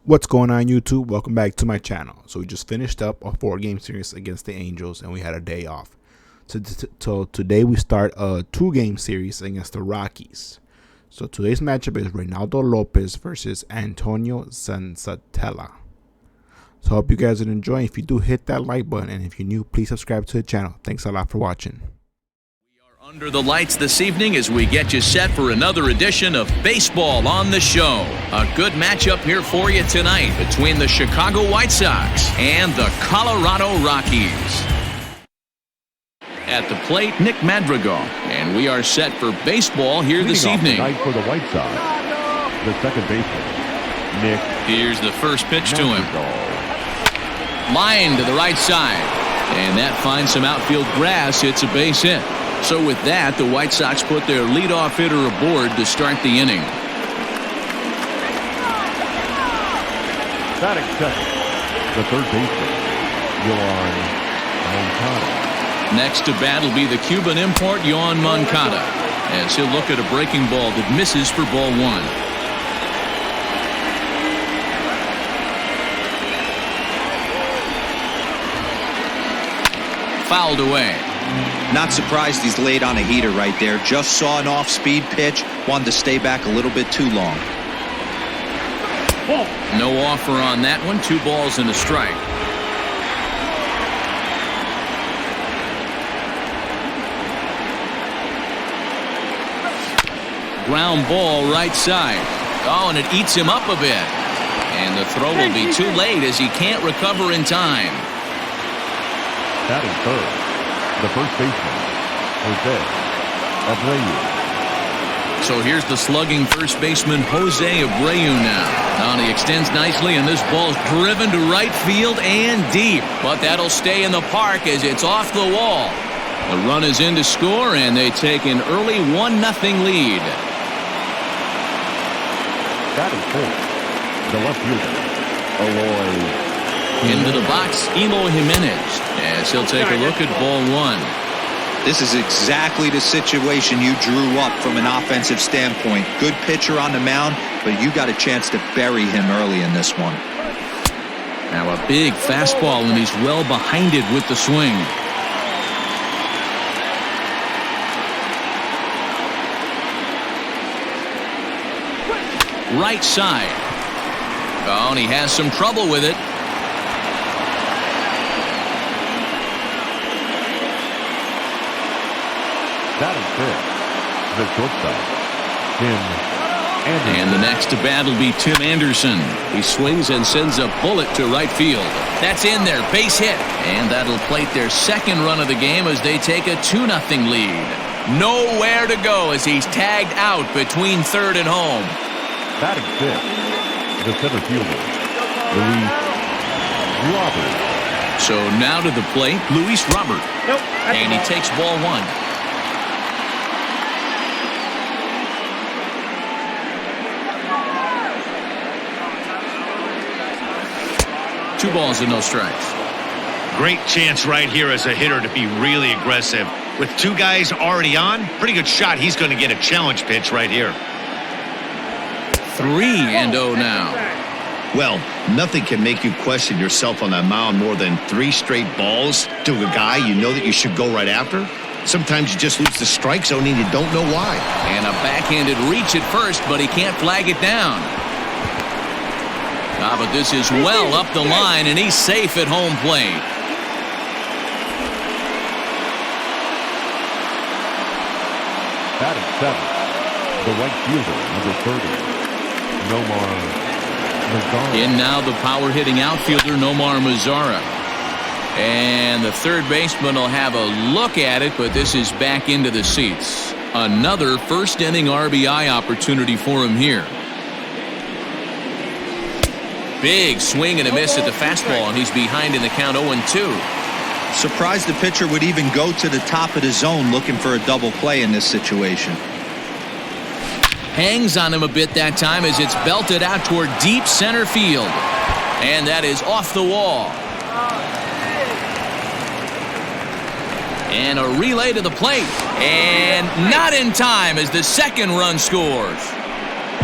What's going on, YouTube? Welcome back to my channel. So we just finished up a 4-game series against the Angels and we had a day off. So today we start a 2-game series against the Rockies. So today's matchup is Reynaldo Lopez versus Antonio Senzatella. So I hope you guys are enjoying. If you do, hit that like button, and if you're new, please subscribe to the channel. Thanks a lot for watching. Under the lights this evening as we get you set for another edition of Baseball on the Show. A good matchup here for you tonight between the Chicago White Sox and the Colorado Rockies. At the plate, Nick Madrigal, and we are set for baseball here this evening. Tonight for the White Sox, the second baseman, Nick. Here's the first pitch to him. Line to the right side, and that finds some outfield grass. It's a base hit. So with that, the White Sox put their leadoff hitter aboard to start the inning. Batting second, the third baseman, Nolan Arenado. Next to bat will be the Cuban import, Yoán Moncada, as he'll look at a breaking ball that misses for ball one. Fouled away. Not surprised he's laid on a heater right there. Just saw an off-speed pitch. Wanted to stay back a little bit too long. No offer on that one. 2 balls and a strike. Ground ball right side. Oh, and it eats him up a bit. And the throw will be too late as he can't recover in time. Batting third, the first baseman, Abreu. So here's the slugging first baseman, Jose Abreu now. He extends nicely, and this ball's driven to right field and deep. But that'll stay in the park as it's off the wall. The run is in to score, and they take an early 1-0 lead. Batting fourth, the left fielder, Eloy. Into the box, Eloy Jimenez, as he'll take a look at ball one. This is exactly the situation you drew up from an offensive standpoint. Good pitcher on the mound, but you got a chance to bury him early in this one. Now a big fastball, and he's well behind it with the swing. Right side. Oh, and he has some trouble with it. Batting fifth, the shortstop, Tim Anderson. And the next to bat will be Tim Anderson. He swings and sends a bullet to right field. That's in there, base hit. And that'll plate their second run of the game as they take a 2-0 lead. Nowhere to go as he's tagged out between third and home. Batting fifth, the center fielder, Luis Robert. So now to the plate, Luis Robert. And he takes ball one. Two balls and no strikes. Great chance right here as a hitter to be really aggressive. With 2 guys already on, pretty good shot. He's going to get a challenge pitch right here. 3-0 now. Well, nothing can make you question yourself on that mound more than 3 straight balls to a guy you know that you should go right after. Sometimes you just lose the strike zone and you don't know why. And a backhanded reach at first, but he can't flag it down. But this is well up the line, and he's safe at home plate. Batting seventh, the right fielder, number 30, Nomar Mazara. In now the power-hitting outfielder, Nomar Mazara. And the third baseman will have a look at it, but this is back into the seats. Another first-inning RBI opportunity for him here. Big swing and a miss at the fastball, and he's behind in the count 0-2. Surprised the pitcher would even go to the top of the zone looking for a double play in this situation. Hangs on him a bit that time as it's belted out toward deep center field. And that is off the wall. And a relay to the plate. And not in time as the second run scores.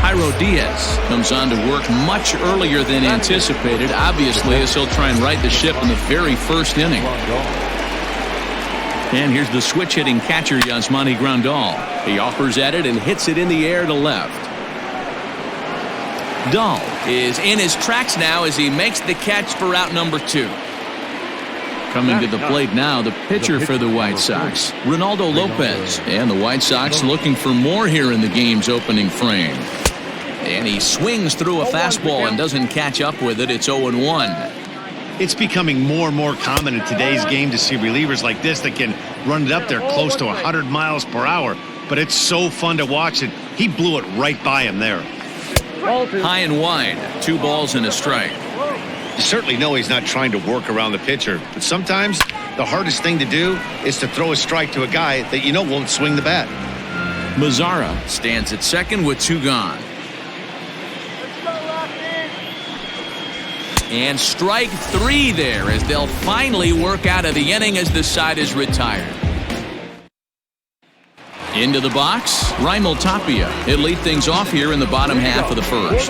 Jairo Diaz comes on to work much earlier than anticipated, obviously, as he'll try and right the ship in the very first inning. And here's the switch-hitting catcher, Yasmani Grandal. He offers at it and hits it in the air to left. Dahl is in his tracks now as he makes the catch for out number 2. Coming to the plate now, the pitcher for the White Sox, Ronaldo Lopez. And the White Sox looking for more here in the game's opening frame. And he swings through a fastball and doesn't catch up with it. It's 0-1. It's becoming more and more common in today's game to see relievers like this that can run it up there close to 100 miles per hour. But it's so fun to watch it. He blew it right by him there. High and wide, 2 balls and a strike. You certainly know he's not trying to work around the pitcher, but sometimes the hardest thing to do is to throw a strike to a guy that you know won't swing the bat. Mazzara stands at second with 2 gone. And strike 3 there as they'll finally work out of the inning as the side is retired. Into the box, Raimel Tapia. He'll lead things off here in the bottom half of the first.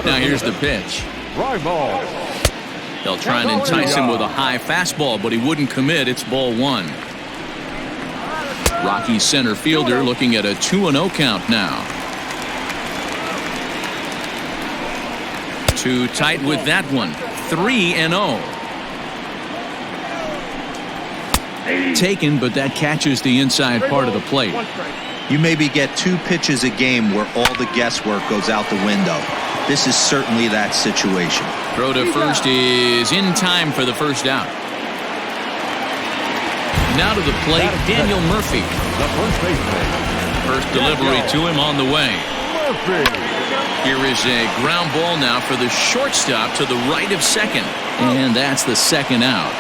Now here's the pitch. They'll try and entice him with a high fastball, but he wouldn't commit. It's ball 1. Rockies center fielder looking at a 2-0 count now. Too tight with that one. 3-0. Taken, but that catches the inside part of the plate. You maybe get 2 pitches a game where all the guesswork goes out the window. This is certainly that situation. Throw to first is in time for the first out. Now to the plate, Daniel Murphy. First delivery to him on the way. Here is a ground ball now for the shortstop to the right of second. And that's the second out.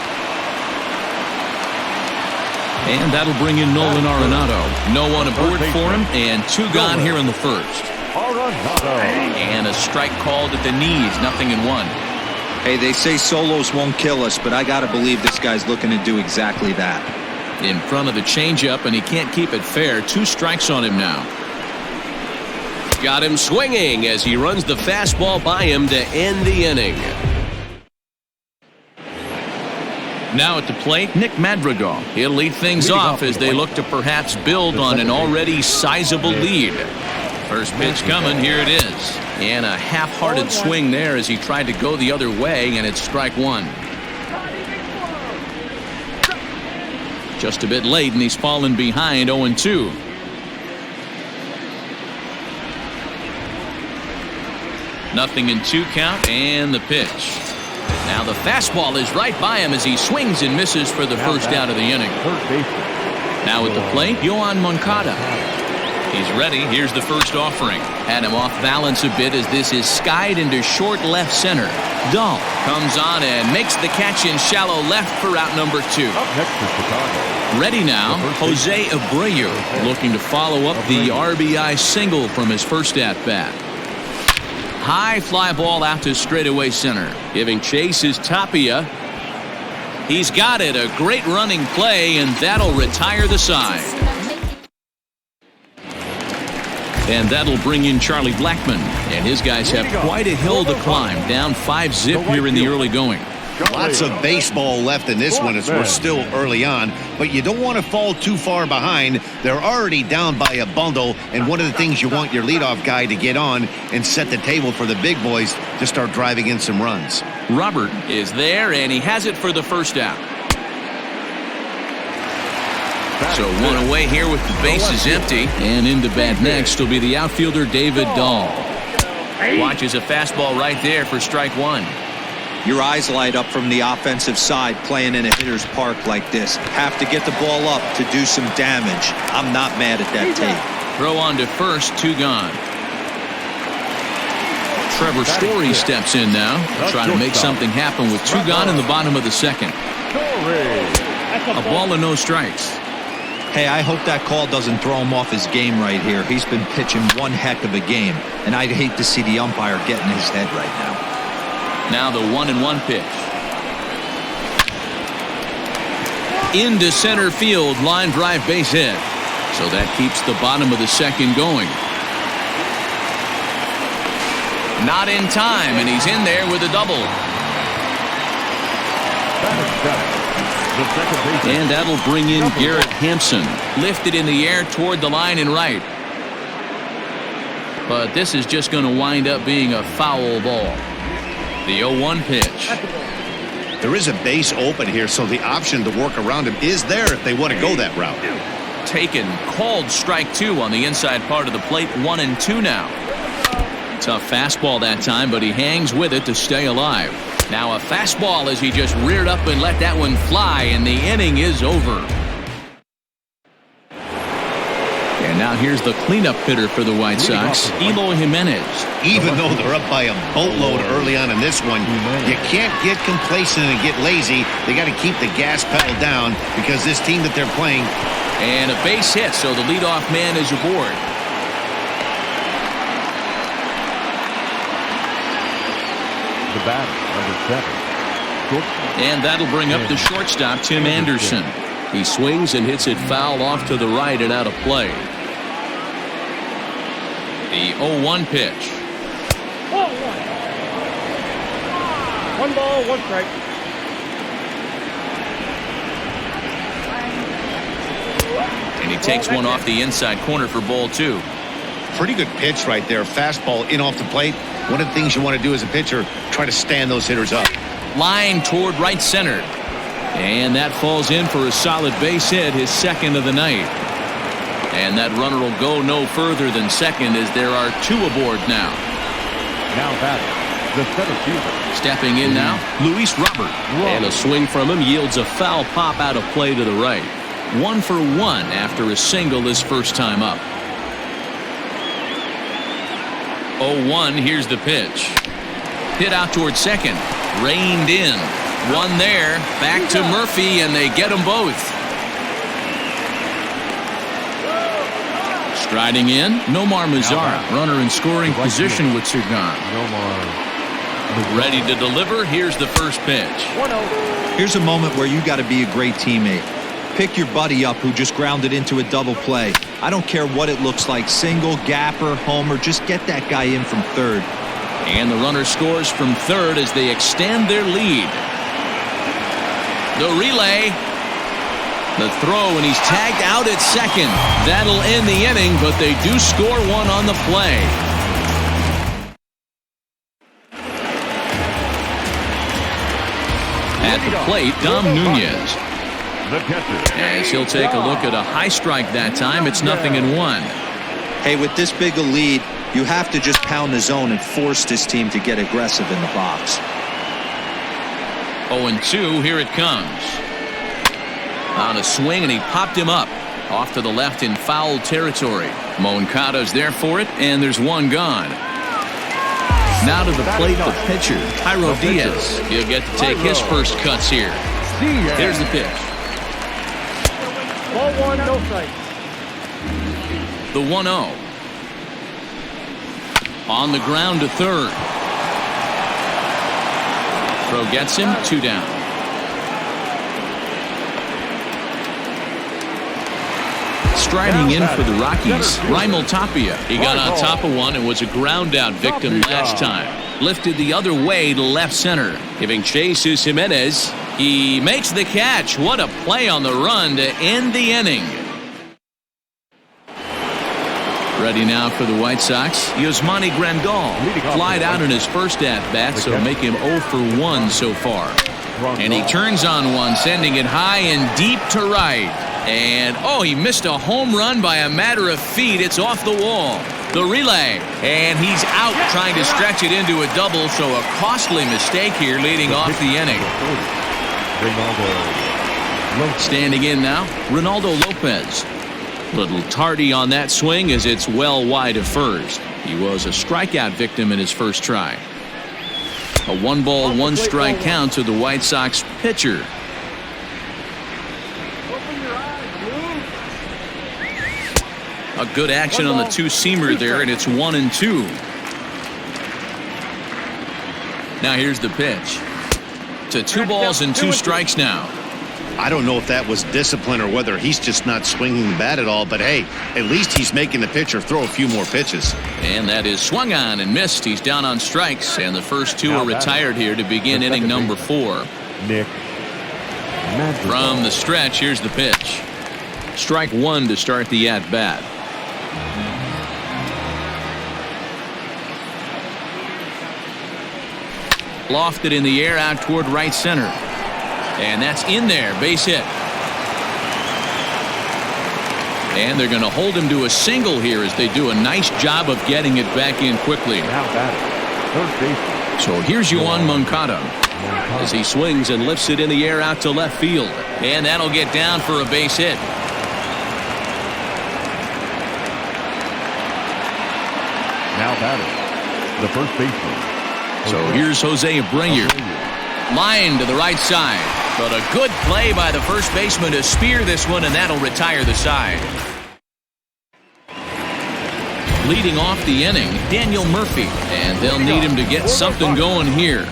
And that'll bring in Nolan Arenado. No one aboard for him, and 2 gone here in the first. And a strike called at the knees, 0-1. Hey, they say solos won't kill us, but I got to believe this guy's looking to do exactly that. In front of the changeup, and he can't keep it fair. 2 strikes on him now. Got him swinging as he runs the fastball by him to end the inning. Now at the plate, Nick Madrigal. He'll lead things off as they look to perhaps build on an already sizable lead. First pitch coming, here it is. And a half-hearted swing there as he tried to go the other way, and it's strike 1. Just a bit late, and he's fallen behind 0-2. Nothing in 2 count, and the pitch. Now the fastball is right by him as he swings and misses for the first out of the inning. Now at the plate, Yohan Moncada. He's ready. Here's the first offering. Had him off balance a bit as this is skied into short left center. Dahl comes on and makes the catch in shallow left for out number 2. Ready now, Jose Abreu looking to follow up the RBI single from his first at-bat. High fly ball out to straightaway center. Giving chase is Tapia. He's got it. A great running play, and that'll retire the side. And that'll bring in Charlie Blackmon. And his guys have quite a hill to climb. Down 5-zip here in the early going. Lots of baseball left in this one as we're still early on, but you don't want to fall too far behind. They're already down by a bundle, and one of the things you want your leadoff guy to get on and set the table for the big boys to start driving in some runs. Robert is there, and he has it for the first out. So 1 away here with the bases empty, and into bat next will be the outfielder David Dahl. Watches a fastball right there for strike 1. Your eyes light up from the offensive side playing in a hitter's park like this. Have to get the ball up to do some damage. I'm not mad at that tape. Throw on to first, 2 gone. Trevor Story steps in now, trying to make something happen with 2 gone in the bottom of the second. A ball and no strikes. Hey, I hope that call doesn't throw him off his game right here. He's been pitching one heck of a game, and I'd hate to see the umpire get in his head right now. Now the 1-1 pitch. Into center field, line drive base hit. So that keeps the bottom of the second going. Not in time, and he's in there with a double. And that'll bring in Garrett Hampson. Lifted in the air toward the line and right. But this is just going to wind up being a foul ball. The 0-1 pitch. There is a base open here, so the option to work around him is there if they want to go that route. Taken, called strike 2 on the inside part of the plate. 1-2 now. Tough fastball that time, but he hangs with it to stay alive. Now a fastball as he just reared up and let that one fly, and the inning is over. And now here's the cleanup hitter for the White Sox, Eloy Jimenez. Even though they're up by a boatload early on in this one, you can't get complacent and get lazy. They got to keep the gas pedal down because this team that they're playing. And a base hit, so the leadoff man is aboard. The batter, number 7. And that'll bring up the shortstop, Tim Anderson. He swings and hits it foul off to the right and out of play. The 0-1 pitch. 1 ball, 1 strike. And he takes one off the inside corner for ball 2. Pretty good pitch right there. Fastball in off the plate. One of the things you want to do as a pitcher, try to stand those hitters up. Line toward right center. And that falls in for a solid base hit, his second of the night. And that runner will go no further than second as there are 2 aboard now. Now batting, the center fielder. Stepping in now, Luis Robert. And a swing from him yields a foul pop out of play to the right. 1 for 1 after a single his first time up. 0-1, here's the pitch. Hit out toward second. Reined in. One there. Back to Murphy, and they get them both. Striding in, Nomar Mazara. Runner in scoring position with Sergan. Ready to deliver. Here's the first pitch. Here's a moment where you got to be a great teammate. Pick your buddy up who just grounded into a double play. I don't care what it looks like, single, gapper, homer, just get that guy in from third. And the runner scores from third as they extend their lead. The relay. The throw, and he's tagged out at second. That'll end the inning, but they do score one on the play. At the plate, Dom Nunez. As he'll take a look at a high strike that time. It's 0-1. Hey, with this big a lead, you have to just pound the zone and force this team to get aggressive in the box. 0-2, here it comes. On a swing, and he popped him up. Off to the left in foul territory. Moncada's there for it, and there's one gone. Now to the plate, the pitcher, Jairo Diaz. He'll get to take his first cuts here. Here's the pitch. Ball 1, no strike. The 1-0. On the ground to third. Throw gets him, 2 down. Striding in for the Rockies, Raimel Tapia. He got on top of one and was a ground out victim last time. Lifted the other way to left center. Giving chase is Jimenez. He makes the catch. What a play on the run to end the inning. Ready now for the White Sox, Yasmani Grandal. Flied out in his first at-bat, so make him 0 for 1 so far. And he turns on one, sending it high and deep to right. And, oh, he missed a home run by a matter of feet. It's off the wall. The relay. And he's out trying to stretch it into a double, so a costly mistake here leading off the inning. Standing in now, Ronaldo Lopez. Little tardy on that swing as it's well wide of first. He was a strikeout victim in his first try. A 1-ball, 1-strike count to the White Sox pitcher. A good action on the two-seamer there, and it's 1-2. Now here's the pitch. To 2 balls and 2 strikes now. I don't know if that was discipline or whether he's just not swinging the bat at all, but hey, at least he's making the pitcher throw a few more pitches. And that is swung on and missed. He's down on strikes, and the first two are retired here to begin inning number 4. Nick. From the stretch, here's the pitch. Strike 1 to start the at-bat. Lofted in the air out toward right center. And that's in there. Base hit. And they're going to hold him to a single here as they do a nice job of getting it back in quickly. So here's Yoan Moncada as he swings and lifts it in the air out to left field. And that'll get down for a base hit. Now batting, the first baseman. So here's Jose Abreu. Line to the right side. But a good play by the first baseman to spear this one, and that'll retire the side. Leading off the inning, Daniel Murphy. And they'll need him to get something going here.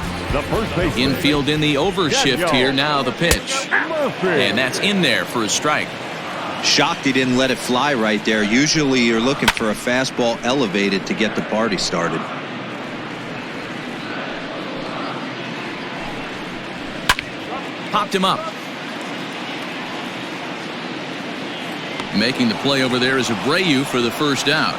Infield in the overshift here. Now the pitch. And that's in there for a strike. Shocked he didn't let it fly right there. Usually you're looking for a fastball elevated to get the party started. Popped him up. Making the play over there is Abreu for the first out.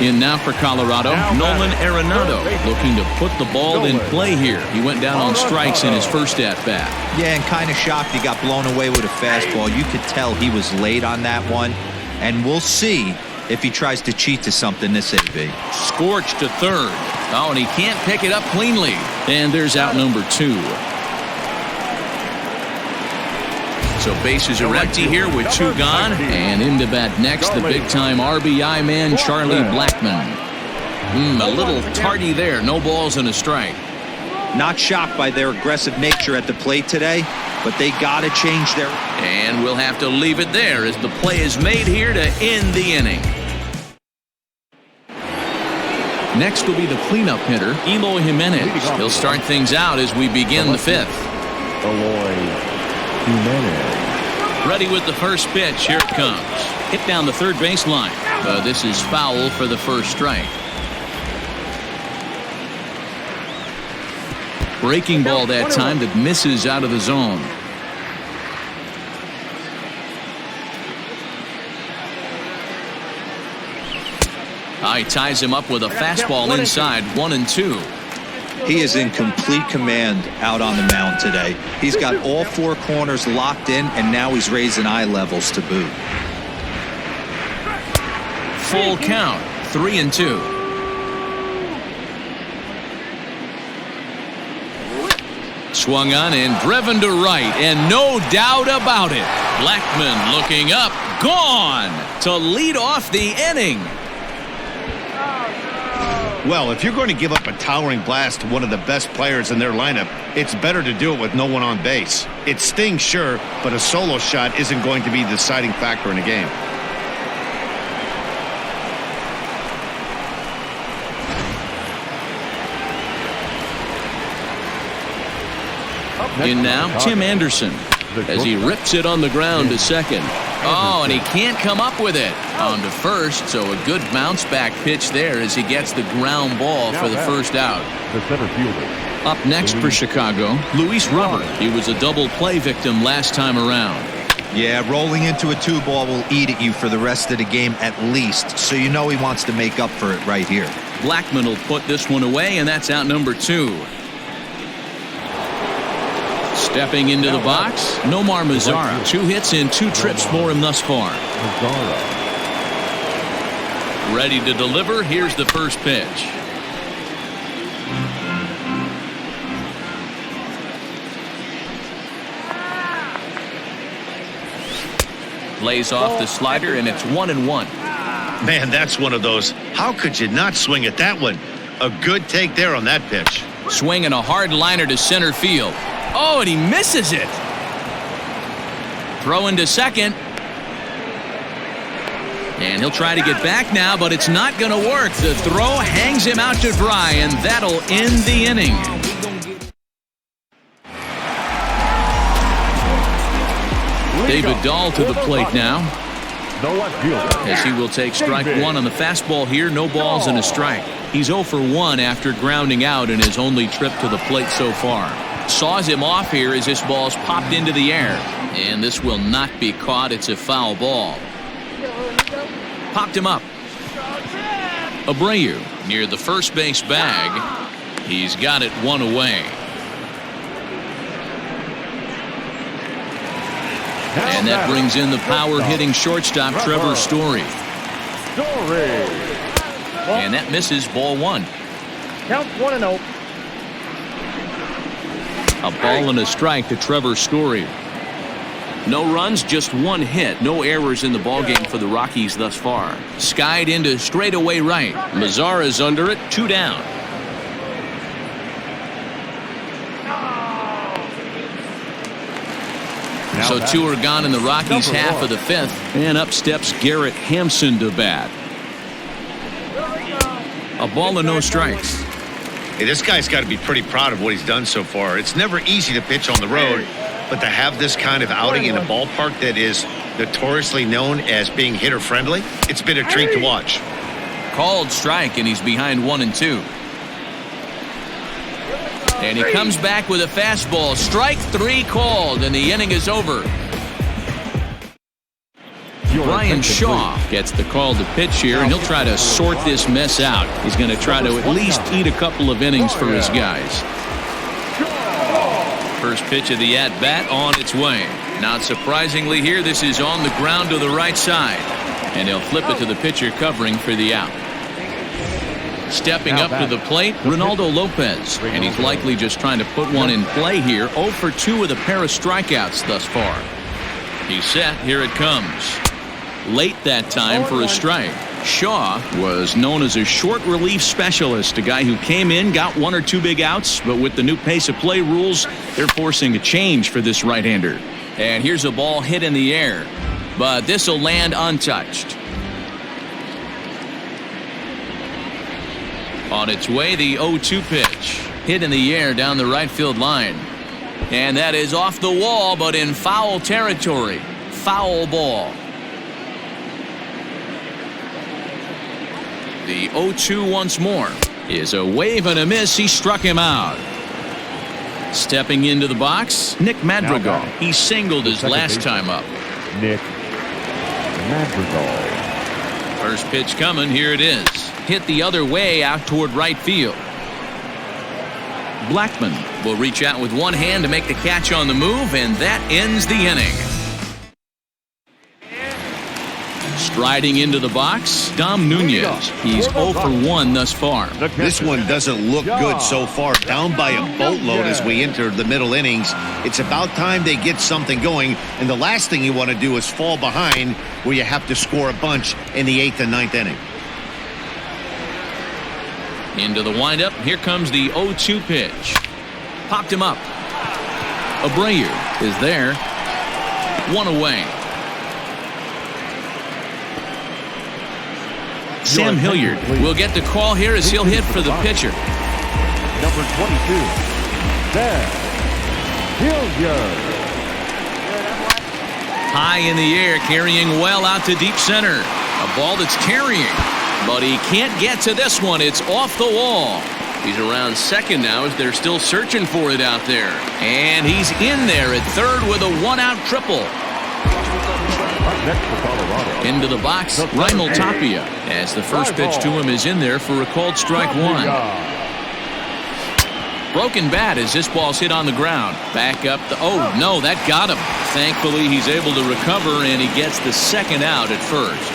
In now for Colorado, Nolan Arenado looking to put the ball in play here. He went down on strikes in his first at-bat. Yeah, and kind of shocked he got blown away with a fastball. You could tell he was late on that one. And we'll see if he tries to cheat to something this AB. Scorched to third. Oh, and he can't pick it up cleanly. And there's out number 2. So bases are empty here with 2 gone. And in to bat next, the big-time RBI man, Charlie Blackmon. A little tardy there. No balls and a strike. Not shocked by their aggressive nature at the plate today, but they got to change their... And we'll have to leave it there as the play is made here to end the inning. Next will be the cleanup hitter, Eloy Jimenez. He'll start things out as we begin the 5th. Eloy Jimenez. Ready with the first pitch. Here it comes. Hit down the third baseline. This is foul for the first strike. Breaking ball that time that misses out of the zone. He ties him up with a fastball inside, 1-2. He is in complete command out on the mound today. He's got all 4 corners locked in, and now he's raising eye levels to boot. Full count, 3-2. Swung on and driven to right, and no doubt about it. Blackmon looking up, gone to lead off the inning. Well, if you're going to give up a towering blast to one of the best players in their lineup, it's better to do it with no one on base. It stings, sure, but a solo shot isn't going to be the deciding factor in a game. In now, Tim Anderson as he rips it on the ground to second. Oh, and he can't come up with it. On to first, so a good bounce back pitch there as he gets the ground ball for the first out. The center fielder. Up next for Chicago, Luis Robert. He was a double play victim last time around. Yeah, rolling into a 2-ball will eat at you for the rest of the game at least, so you know he wants to make up for it right here. Blackmon will put this one away, and that's out number 2. Stepping into the box, Nomar Mazara. 2 hits and 2 trips for him thus far. Ready to deliver. Here's the first pitch. Lays off the slider, and it's 1-1. Man, that's one of those. How could you not swing at that one? A good take there on that pitch. Swinging a hard liner to center field. Oh, and he misses it. Throw into second. And he'll try to get back now, but it's not going to work. The throw hangs him out to dry, and that'll end the inning. David Dahl to the plate now, The left fielder. as he will take strike one on the fastball here. No balls and a strike. He's 0 for 1 after grounding out in his only trip to the plate so far. Saws him off here as this ball's popped into the air. And this will not be caught. It's a foul ball. Popped him up. Abreu near the first base bag. He's got it one away. And that brings in the power-hitting shortstop, Trevor Story. And that misses, ball one. Count 1-0. A ball and a strike to Trevor Story. No runs, just one hit. No errors in the ballgame for the Rockies thus far. Skied into straightaway right. Mazara's under it, 2 down. So 2 are gone in the Rockies' half of the 5th. And up steps Garrett Hampson to bat. A ball and no strikes. Hey, this guy's got to be pretty proud of what he's done so far. It's never easy to pitch on the road, but to have this kind of outing in a ballpark that is notoriously known as being hitter-friendly, it's been a treat to watch. Called strike, and he's behind 1-2. And he comes back with a fastball. Strike 3 called, and the inning is over. Brian Shaw gets the call to pitch here, and he'll try to sort this mess out. He's going to try to at least eat a couple of innings for his guys. First pitch of the at-bat on its way. Not surprisingly here, this is on the ground to the right side. And he'll flip it to the pitcher covering for the out. Stepping up to the plate, Ronaldo Lopez. And he's likely just trying to put one in play here. 0 for 2 with a pair of strikeouts thus far. He's set. Here it comes. Late that time for a strike. Shaw was known as a short relief specialist, a guy who came in, got 1 or 2 big outs, but with the new pace of play rules, they're forcing a change for this right-hander. And here's a ball hit in the air, but this will land untouched. On its way, the 0-2 pitch. Hit in the air down the right field line. And that is off the wall, but in foul territory. Foul ball. The 0-2 once more is a wave and a miss. He struck him out. Stepping into the box, Nick Madrigal. He singled his last time up. Nick Madrigal. First pitch coming. Here it is. Hit the other way out toward right field. Blackman will reach out with one hand to make the catch on the move, and that ends the inning. Striding into the box, Dom Nunez. He's 0 for 1 thus far. This one doesn't look good so far. Down by a boatload as we enter the middle innings. It's about time they get something going, and the last thing you want to do is fall behind where you have to score a bunch in the 8th and 9th inning. Into the windup. Here comes the 0-2 pitch. Popped him up. Abreu is there. 1 away. Sam Hilliard will get the call here as he'll hit for the pitcher. Number 22, Sam Hilliard. High in the air, carrying well out to deep center. A ball that's carrying, but he can't get to this one. It's off the wall. He's around second now as they're still searching for it out there. And he's in there at third with a 1-out triple. Next for Colorado. Into the box, Raimel Tapia, as the first pitch to him is in there for a called strike 1. Broken bat as this ball's hit on the ground. Back up the, oh no, that got him. Thankfully he's able to recover, and he gets the second out at first.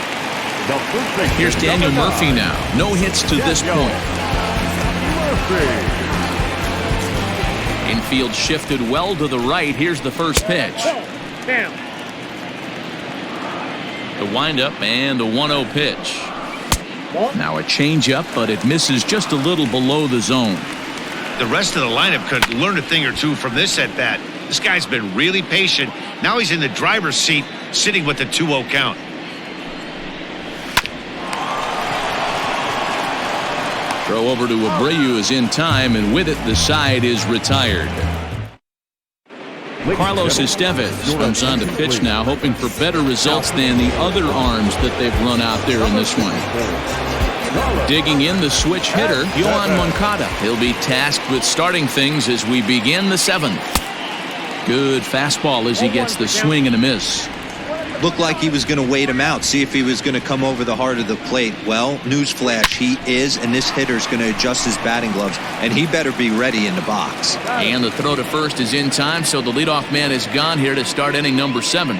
Here's Daniel Murphy now. No hits to this point. Infield shifted well to the right. Here's the first pitch. Damn. The windup and the 1-0 pitch. Now a changeup, but it misses just a little below the zone. The rest of the lineup could learn a thing or two from this at bat. This guy's been really patient. Now he's in the driver's seat, sitting with the 2-0 count. Throw over to Abreu is in time, and with it the side is retired. Carlos Estevez comes on the pitch now, hoping for better results than the other arms that they've run out there in this one. Digging in, the switch hitter, Yohan Moncada. He'll be tasked with starting things as we begin the 7th. Good fastball as he gets the swing and a miss. Looked like he was going to wait him out, see if he was going to come over the heart of the plate. Well, newsflash, he is, and this hitter's going to adjust his batting gloves, and he better be ready in the box. And the throw to first is in time, so the leadoff man is gone here to start inning number 7.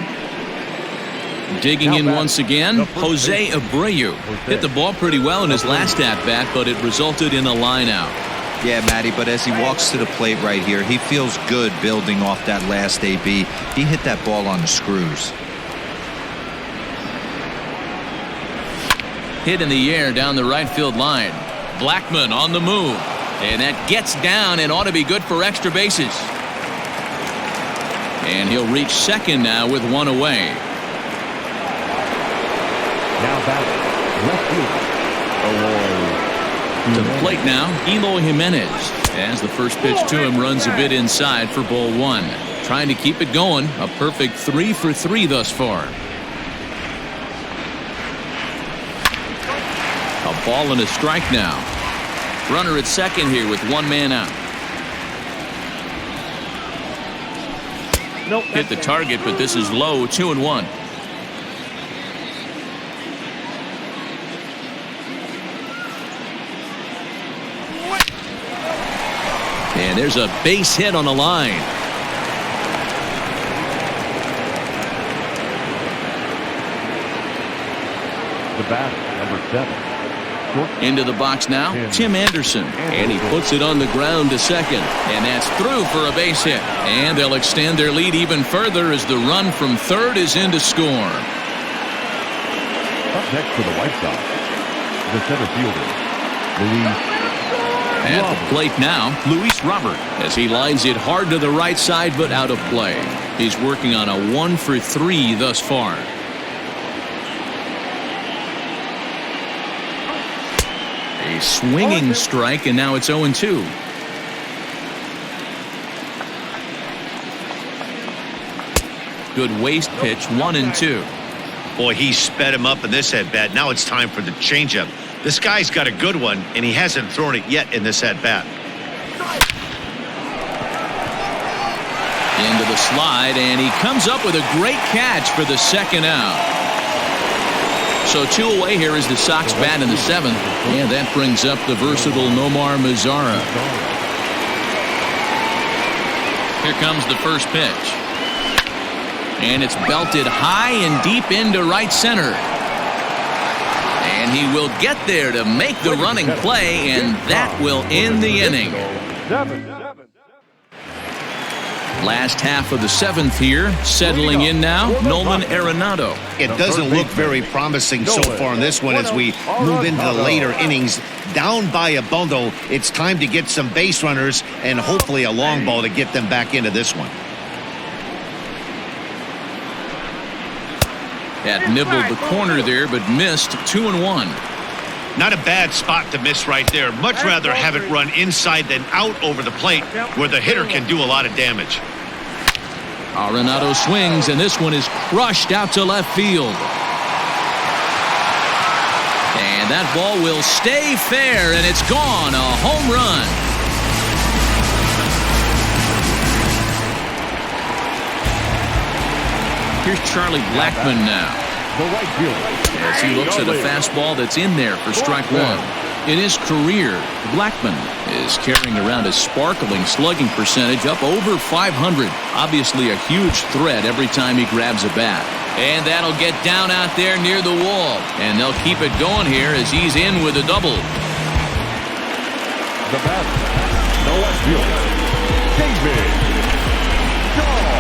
Digging in once again, Jose Abreu. Hit the ball pretty well in his last at-bat, but it resulted in a line out. Yeah, Matty, but as he walks to the plate right here, he feels good building off that last AB. He hit that ball on the screws. Hit in the air down the right field line. Blackmon on the move. And that gets down and ought to be good for extra bases. And he'll reach second now with one away. Now back, left field. To the plate now, Eloy Jimenez. As the first pitch to him runs a bit inside for ball 1. Trying to keep it going. A perfect 3 for 3 thus far. A ball and a strike now. Runner at second here with one man out. Hit the target, but this is low, 2-1. And there's a base hit on the line. The bat, number 7. Into the box now, Tim Anderson. And he puts it on the ground to second. And that's through for a base hit. And they'll extend their lead even further as the run from third is in to score. Up next for the White Sox, the center fielder, Luis. At the plate now, Luis Robert, as he lines it hard to the right side but out of play. He's working on a 1 for 3 thus far. A swinging strike, and now it's 0-2. Good waist pitch, 1-2. Boy, he sped him up in this at-bat. Now it's time for the changeup. This guy's got a good one, and he hasn't thrown it yet in this at-bat. Into the slide, and he comes up with a great catch for the second out. So 2 away here is the Sox bat in the 7th, and that brings up the versatile Nomar Mazara. Here comes the first pitch. And it's belted high and deep into right center. And he will get there to make the running play, and that will end the inning. Last half of the 7th here, settling in now, Nolan Arenado. It doesn't look very promising so far in this one as we move into the later innings. Down by a bundle, it's time to get some base runners and hopefully a long ball to get them back into this one. That nibbled the corner there, but missed, 2-1. Not a bad spot to miss right there. Much rather have it run inside than out over the plate where the hitter can do a lot of damage. Arenado swings, and this one is crushed out to left field. And that ball will stay fair, and it's gone. A home run. Here's Charlie Blackmon now. As he looks at a fastball that's in there for strike 1. In his career, Blackmon is carrying around a sparkling slugging percentage up over 500. Obviously a huge threat every time he grabs a bat. And that'll get down out there near the wall. And they'll keep it going here as he's in with a double. The batter, the left fielder, David Dahl.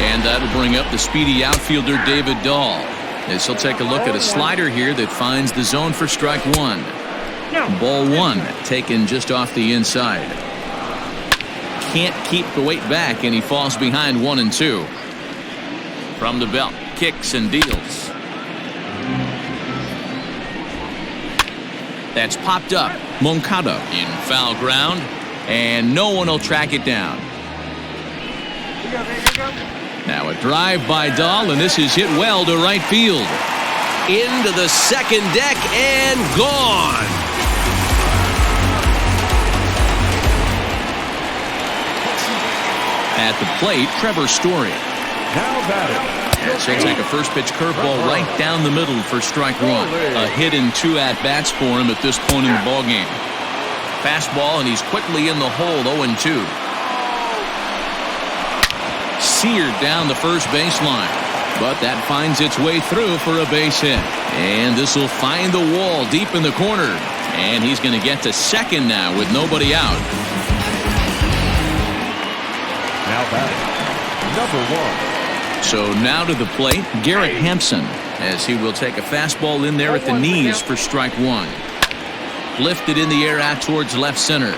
And that'll bring up the speedy outfielder David Dahl. As he'll take a look at a slider here that finds the zone for strike 1. Ball 1 taken just off the inside. Can't keep the weight back, and he falls behind 1-2. From the belt, kicks and deals. That's popped up. Moncada in foul ground, and no one will track it down. Now a drive by Dahl, and this is hit well to right field. Into the second deck and gone. At the plate, Trevor Story. Now batting. It seems like a first pitch curveball right down the middle for strike one. A hit and 2 at-bats for him at this point in the ballgame. Fastball, and he's quickly in the hole, 0-2. Seared down the first baseline, but that finds its way through for a base hit. And this will find the wall deep in the corner. And he's going to get to second now with nobody out. Now batting. Number 1. So now to the plate, Garrett Hampson, as he will take a fastball in there at the knees for strike one. Lifted in the air out towards left center.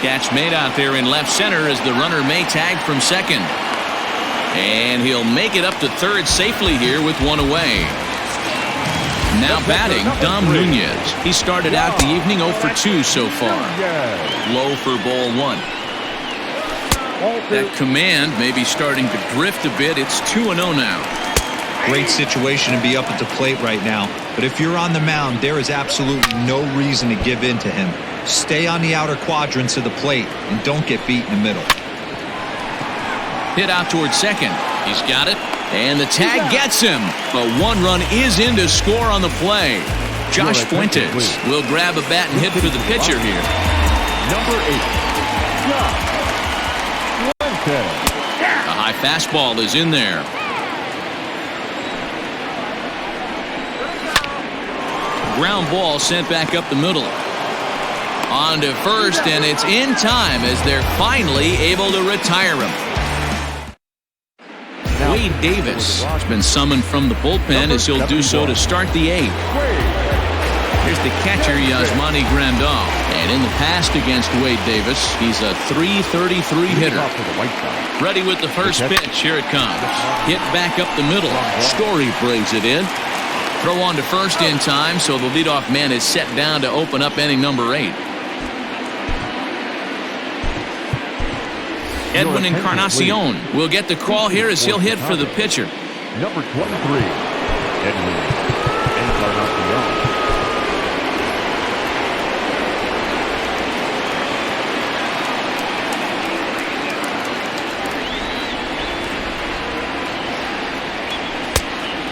Catch made out there in left center as the runner may tag from second. And he'll make it up to third safely here with one away. Now batting, Dom Nunez. He started out the evening 0 for 2 so far. Low for ball one. That command may be starting to drift a bit. It's 2-0 now. Great situation to be up at the plate right now. But if you're on the mound, there is absolutely no reason to give in to him. Stay on the outer quadrants of the plate and don't get beat in the middle. Hit out towards second. He's got it. And the tag gets him. But one run is in to score on the play. Josh Fuentes will grab a bat and hit for the pitcher here. Number 8. Josh. A high fastball is in there. Ground ball sent back up the middle. On to first, and it's in time as they're finally able to retire him. Wade Davis has been summoned from the bullpen as he'll do so to start the 8th. Here's the catcher, Yasmani Grandal. And in the past against Wade Davis, he's a .333 hitter. Ready with the first pitch. Here it comes. Hit back up the middle. Story brings it in. Throw on to first in time, so the leadoff man is set down to open up inning number 8. Edwin Encarnacion will get the call here as he'll hit for the pitcher. Number 23, Edwin Encarnacion.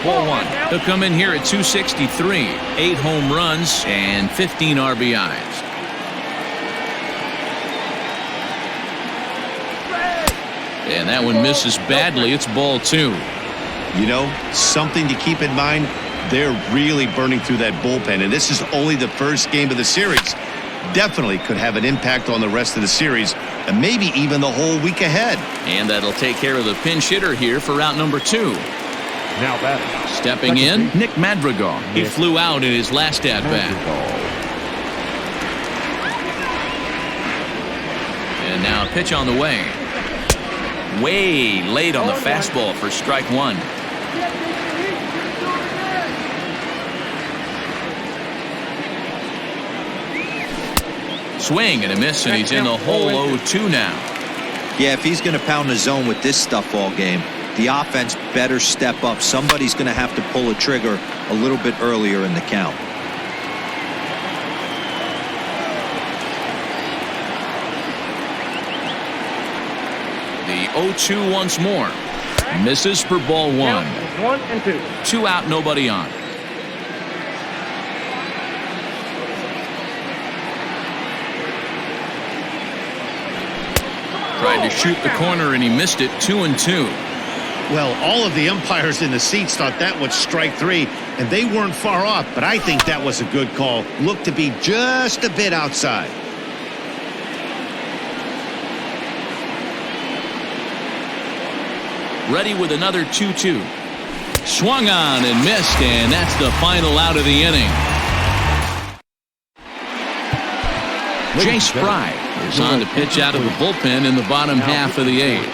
Ball one. He'll come in here at 263. 8 home runs and 15 RBIs. And that one misses badly. It's ball 2. You know, something to keep in mind, they're really burning through that bullpen, and this is only the first game of the series. Definitely could have an impact on the rest of the series, and maybe even the whole week ahead. And that'll take care of the pinch hitter here for route number 2. Now batting. Stepping in, Nick Madrigal. He flew out in his last at-bat. And now a pitch on the way. Way late on the fastball for strike one. Swing and a miss, and he's in the hole 0-2 now. Yeah, if he's going to pound the zone with this stuff all game, the offense better step up. Somebody's going to have to pull a trigger a little bit earlier in the count. The 0-2 once more. Misses for ball 1. 1 and 2. 2 out, nobody on. Tried to shoot the corner and he missed it. 2-2. Well, all of the umpires in the seats thought that was strike 3, and they weren't far off, but I think that was a good call. Looked to be just a bit outside. Ready with another 2-2. Swung on and missed, and that's the final out of the inning. Jay Spry is on to pitch out of the bullpen in the bottom half of the 8th.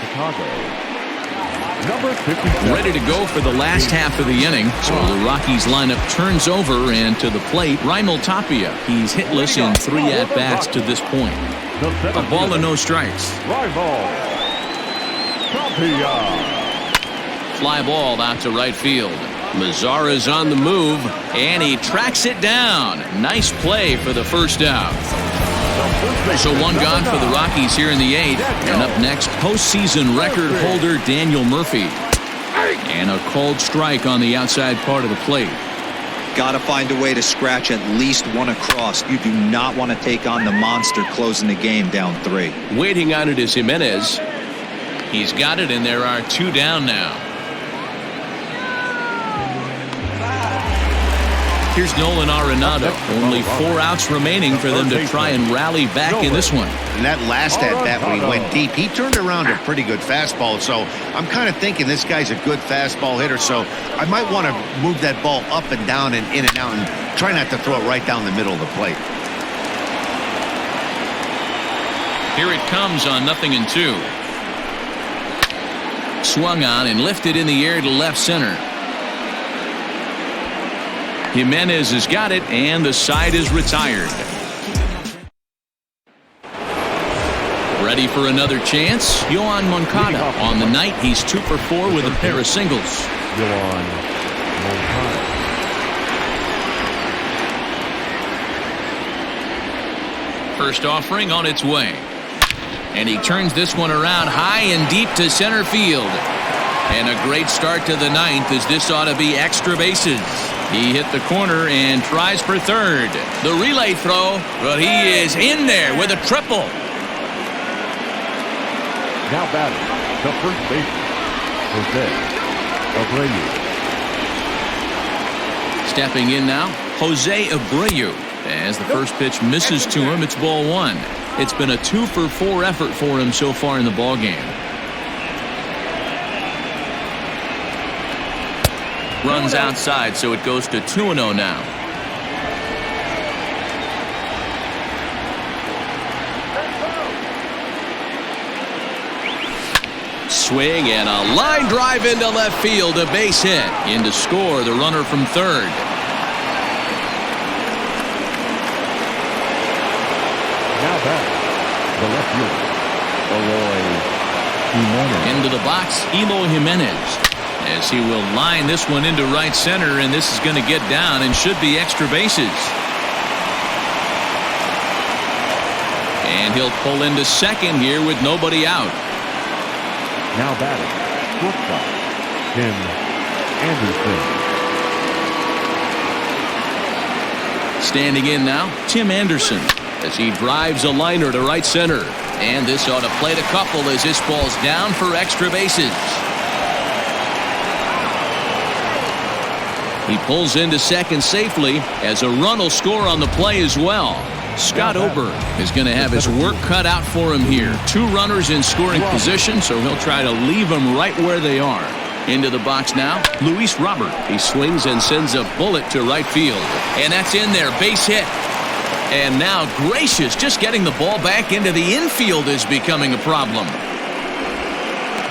Ready to go for the last half of the inning. So the Rockies lineup turns over, and to the plate, Raimel Tapia. He's hitless in 3 at-bats to this point. The A center ball and fielder, no strikes. fly ball. Fly ball out to right field. Mazara's on the move, and he tracks it down. Nice play for the first out. So one gone for the Rockies here in the 8th. And up next, postseason record holder Daniel Murphy. And a cold strike on the outside part of the plate. Got to find a way to scratch at least one across. You do not want to take on the monster closing the game down 3. Waiting on it is Jimenez. He's got it, and there are 2 down now. Here's Nolan Arenado. Only 4 outs remaining for them to try and rally back in this one. And that last at-bat when he went deep, he turned around a pretty good fastball. So I'm kind of thinking this guy's a good fastball hitter. So I might want to move that ball up and down and in and out and try not to throw it right down the middle of the plate. Here it comes on 0-2. Swung on and lifted in the air to left center. Jimenez has got it, and the side is retired. Ready for another chance? Yohan Moncada. On the night, he's 2 for 4 with a pair of singles. Yohan Moncada. First offering on its way. And he turns this one around high and deep to center field. And a great start to the 9th, as this ought to be extra bases. He hit the corner and tries for third. The relay throw, but he is in there with a triple. Now batting, the first baseman, Jose Abreu. Stepping in now, Jose Abreu. As the first pitch misses to him, it's ball 1. It's been a 2 for 4 effort for him so far in the ballgame. Runs outside, so it goes to 2-0 now. Swing and a line drive into left field, a base hit. In to score the runner from third. Now back, the left fielder, Eloy Jimenez. Into the box, Eloy Jimenez. As he will line this one into right center, and this is going to get down and should be extra bases. And he'll pull into second here with nobody out. Now batting, shortstop, Tim Anderson. Standing in now, Tim Anderson, as he drives a liner to right center. And this ought to play a couple as this ball's down for extra bases. He pulls into second safely, as a run will score on the play as well. Scott Ober is going to have his work cut out for him here. 2 runners in scoring position, so he'll try to leave them right where they are. Into the box now, Luis Robert. He swings and sends a bullet to right field. And that's in there, base hit. And now Gracious, just getting the ball back into the infield is becoming a problem.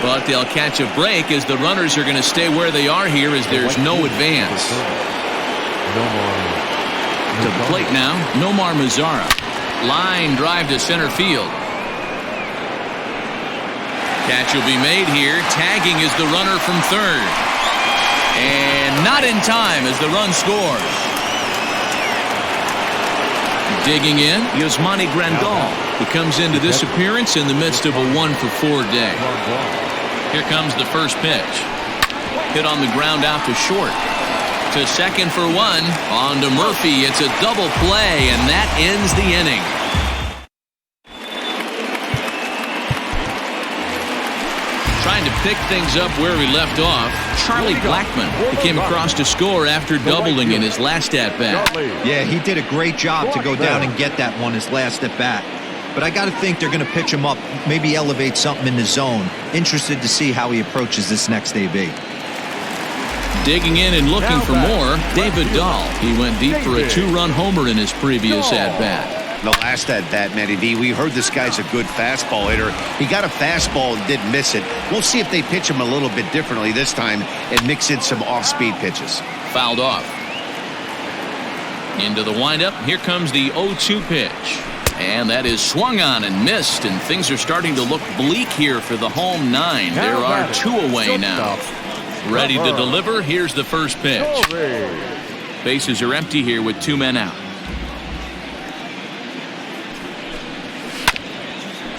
But they'll catch a break, as the runners are going to stay where they are here, as there's no advance. To the plate now, Nomar Mazara. Line drive to center field. Catch will be made here. Tagging is the runner from third. And not in time as the run scores. Digging in, Yasmani Grandal. He comes into this appearance in the midst of a 1 for 4 day. Here comes the first pitch. Hit on the ground out to short. To second for 1. On to Murphy. It's a double play, and that ends the inning. Trying to pick things up where we left off, Charlie Blackmon. He came across to score after doubling in his last at-bat. Yeah, he did a great job to go down and get that one his last at-bat. But I got to think they're going to pitch him up, maybe elevate something in the zone. Interested to see how he approaches this next AB. Digging in and looking for more, David Dahl. He went deep for a 2-run homer in his previous at-bat. The last at-bat, Matty D, we heard this guy's a good fastball hitter. He got a fastball and didn't miss it. We'll see if they pitch him a little bit differently this time and mix in some off-speed pitches. Fouled off. Into the windup. Here comes the 0-2 pitch. And that is swung on and missed, and things are starting to look bleak here for the home 9. There are 2 away now. Ready to deliver. Here's the first pitch. Bases are empty here with 2 men out.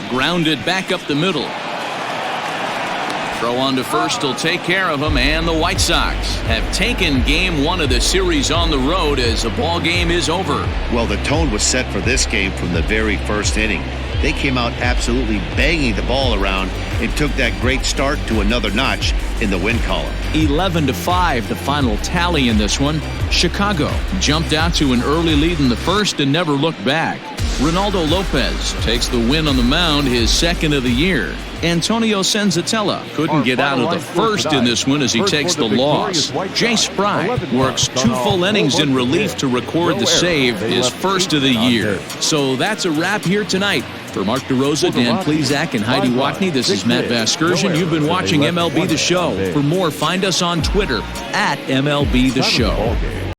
Grounded back up the middle. Throw on to first will take care of him, and the White Sox have taken game 1 of the series on the road as the ball game is over. Well, the tone was set for this game from the very first inning. They came out absolutely banging the ball around and took that great start to another notch in the win column. 11-5 the final tally in this one. Chicago jumped out to an early lead in the first and never looked back. Ronaldo Lopez takes the win on the mound, his 2nd of the year. Antonio Senzatella couldn't get out of the first in this one as he takes the loss. Jay Spry works 2 full innings in relief to record the save, his 1st of the year. So that's a wrap here tonight. For Mark DeRosa, Dan Plezak, and Heidi Watney, this is Matt Vasgersian. You've been watching MLB The Show. For more, find us on Twitter @MLB The Show.